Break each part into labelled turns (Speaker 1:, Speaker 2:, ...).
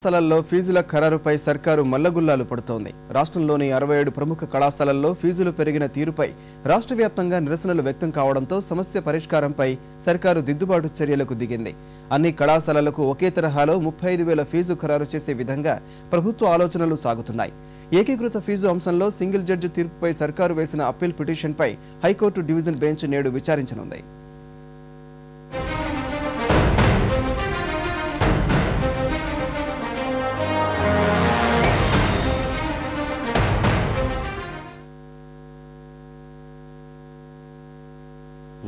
Speaker 1: కళాశాలల్లో ఫీజుల ఖరారుపై సర్కారు మల్లగుల్లాలు పడుతోంది. రాష్ట్రంలోని 67 ప్రముఖ కళాశాలల్లో ఫీజులు పెరిగిన తీరుపై రాష్ట్ర వ్యాప్తంగా నిరసనలు వ్యక్తం కావడంతో సమస్య పరిష్కారంపై సర్కారు దిద్దుబాటు చర్యలకు దిగింది. అన్ని కళాశాలలకు ఒకే తరహాలో 35,000 ఫీజు ఖరారు చేసే విధంగా ప్రభుత్వ ఆలోచనలు సాగుతున్నాయి. ఏకీకృత ఫీజు అంశంలో సింగిల్ జడ్జి తీర్పుపై సర్కారు వేసిన అప్పీల్ పిటిషన్పై హైకోర్టు డివిజన్ బెంచ్ నేడు విచారించనుంది.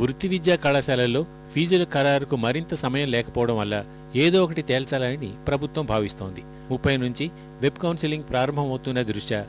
Speaker 2: వృత్తి విద్యా కళాశాలల్లో ఫీజుల ఖరారుకు మరింత సమయం లేకపోవడం వల్ల ఏదో ఒకటి తేల్చాలని ప్రభుత్వం భావిస్తోంది. 30 నుంచి వెబ్ కౌన్సిలింగ్ ప్రారంభమవుతున్న దృష్ట్యా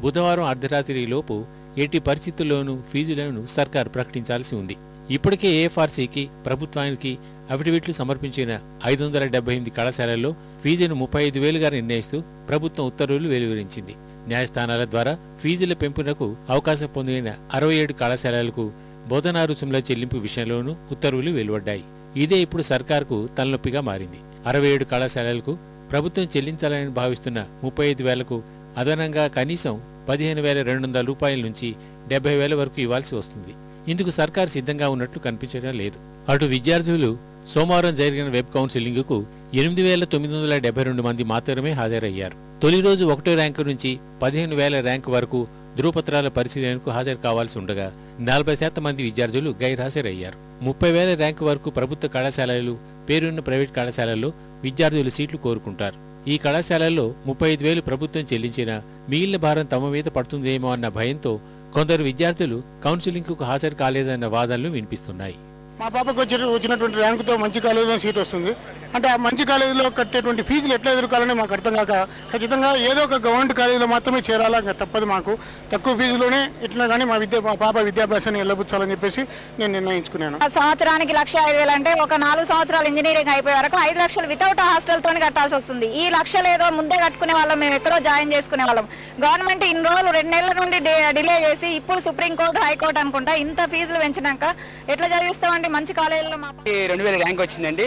Speaker 2: బుధవారం అర్ధరాత్రి లోపు ఎట్టి పరిస్థితుల్లోనూ ఫీజులను సర్కారు ప్రకటించాల్సి ఉంది. ఇప్పటికే ఏఎఫ్ఆర్సీకి ప్రభుత్వానికి అఫిడవిట్లు సమర్పించిన 578 కళాశాలల్లో ఫీజును 35,000గా నిర్ణయిస్తూ ప్రభుత్వం ఉత్తర్వులు వెలువరించింది. న్యాయస్థానాల ద్వారా ఫీజుల పెంపునకు అవకాశం పొందిన 67 కళాశాలలకు బోధనా రుసుముల చెల్లింపు విషయంలోనూ ఉత్తర్వులు వెలువడ్డాయి. ఇదే ఇప్పుడు సర్కారుకు తలనొప్పిగా మారింది. 67 కళాశాలలకు ప్రభుత్వం చెల్లించాలని భావిస్తున్న 35,000కు అదనంగా కనీసం 15,200 రూపాయల నుంచి 70,000 వరకు ఇవ్వాల్సి వస్తుంది. ఇందుకు సర్కారు సిద్ధంగా ఉన్నట్లు కనిపించడం లేదు. అటు విద్యార్థులు సోమవారం జరిగిన వెబ్ కౌన్సిలింగ్కు 8,972 మంది మాత్రమే హాజరయ్యారు. తొలి రోజు 1వ ర్యాంకు నుంచి 15,000 ర్యాంకు వరకు ధృవపత్రాల పరిశీలనకు హాజరు కావాల్సి ఉండగా 40% మంది విద్యార్థులు గైర్హాజరయ్యారు. 30,000 ర్యాంకు వరకు ప్రభుత్వ కళాశాలలు, పేరున్న ప్రైవేట్ కళాశాలల్లో విద్యార్థులు సీట్లు కోరుకుంటారు. ఈ కళాశాలల్లో 35,000 ప్రభుత్వం చెల్లించినా మిగిలిన భారం తమ మీద పడుతుందేమో అన్న భయంతో కొందరు విద్యార్థులు కౌన్సిలింగ్కు హాజరు కాలేదన్న వాదనలు వినిపిస్తున్నాయి.
Speaker 3: మా పాపకు వచ్చినటువంటి ర్యాంకుతో మంచి కాలేజీలో సీట్ వస్తుంది అంటే ఆ మంచి కాలేజీలో కట్టేటువంటి ఫీజులు ఎట్లా ఎదుర్కోవాలని మాకు అర్థం కాక ఖచ్చితంగా ఏదో ఒక గవర్నమెంట్ కాలేజీలో మాత్రమే చేరాలా, ఇంకా తప్పదు. మాకు తక్కువ ఫీజులోనే ఇట్లా కానీ మా పాప విద్యాభ్యాసాన్ని వెళ్ళబుచ్చాలని చెప్పేసి నేను నిర్ణయించుకున్నాను.
Speaker 4: సంవత్సరానికి 1,05,000 అంటే ఒక 4 సంవత్సరాలు ఇంజనీరింగ్ అయిపోయే వరకు 5 లక్షలు వితౌట్ హాస్టల్తో కట్టాల్సి వస్తుంది. ఈ లక్షలు ఏదో ముందే కట్టుకునే వాళ్ళం, మేము ఎక్కడో జాయిన్ చేసుకునే వాళ్ళం. గవర్నమెంట్ ఇన్ని రోజులు 2 నెలల నుండి డిలే చేసి ఇప్పుడు సుప్రీంకోర్టు, హైకోర్టు అనుకుంటా ఇంత ఫీజులు పెంచినాక ఎట్లా చదివిస్తామండి మంచి కాలేజీలో?
Speaker 5: 2000 ర్యాంక్ వచ్చిందండి.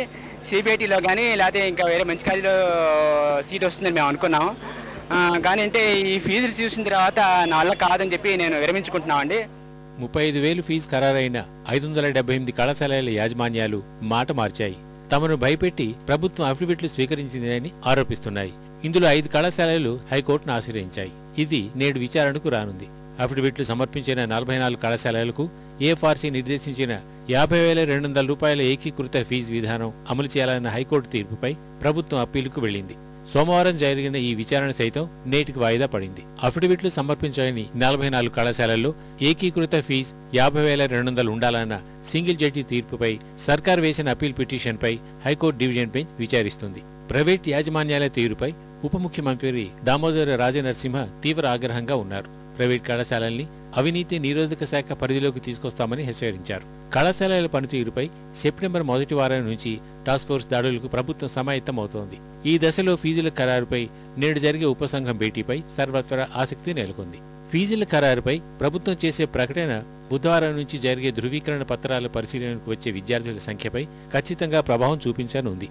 Speaker 5: సిబిఐటీలో కానీ లేకపోతే ఇంకా వేరే మంచి కాలేజీలో సీట్ వస్తుందని మేము అనుకున్నాం. కానీ అంటే ఈ ఫీజులు చూసిన తర్వాత నా వల్ల కాదని చెప్పి నేను విరమించుకుంటున్నామండి.
Speaker 2: 35,000 ఫీజు ఖరారైన 578 కళాశాలల యాజమాన్యాలు మాట మార్చాయి. తమను భయపెట్టి ప్రభుత్వం అఫిడవిట్లు స్వీకరించిందని ఆరోపిస్తున్నాయి. ఇందులో 5 కళాశాలలు హైకోర్టును ఆశ్రయించాయి. ఇది నేడు విచారణకు రానుంది. అఫిడవిట్లు సమర్పించిన 44 కళాశాలలకు ఏఎఫ్ఆర్సీ నిర్దేశించిన 50,200 రూపాయల ఏకీకృత ఫీజు విధానం అమలు చేయాలన్న హైకోర్టు తీర్పుపై ప్రభుత్వం అప్పీలుకు వెళ్లింది. సోమవారం జరిగిన ఈ విచారణ సైతం నేటికి వాయిదా పడింది. అఫిడవిట్లు సమర్పించని 44 కళాశాలల్లో ఏకీకృత ఫీజు 50,200 ఉండాలన్న సింగిల్ జడ్జి తీర్పుపై సర్కారు వేసిన అప్పీల్ పిటిషన్పై హైకోర్టు డివిజన్ బెంచ్ విచారిస్తుంది. ప్రైవేట్ యాజమాన్యాల తీరుపై ఉప ముఖ్యమంత్రి దామోదర రాజనరసింహ తీవ్ర ఆగ్రహంగా ఉన్నారు. ప్రైవేట్ కళాశాలల్ని అవినీతి నిరోధక శాఖ పరిధిలోకి తీసుకొస్తామని హెచ్చరించారు. కళాశాలల పనితీరుపై సెప్టెంబర్ మొదటి వారం నుంచి టాస్క్ ఫోర్స్ దాడులకు ప్రభుత్వం సమాయత్తమవుతోంది. ఈ దశలో ఫీజుల ఖరారుపై నేడు జరిగే ఉపసంఘం భేటీపై సర్వత్రా ఆసక్తి నెలకొంది. ఫీజుల ఖరారుపై ప్రభుత్వం చేసే ప్రకటన బుధవారం నుంచి జరిగే ధృవీకరణ పత్రాల పరిశీలనకు వచ్చే విద్యార్థుల సంఖ్యపై ఖచ్చితంగా ప్రభావం చూపించనుంది.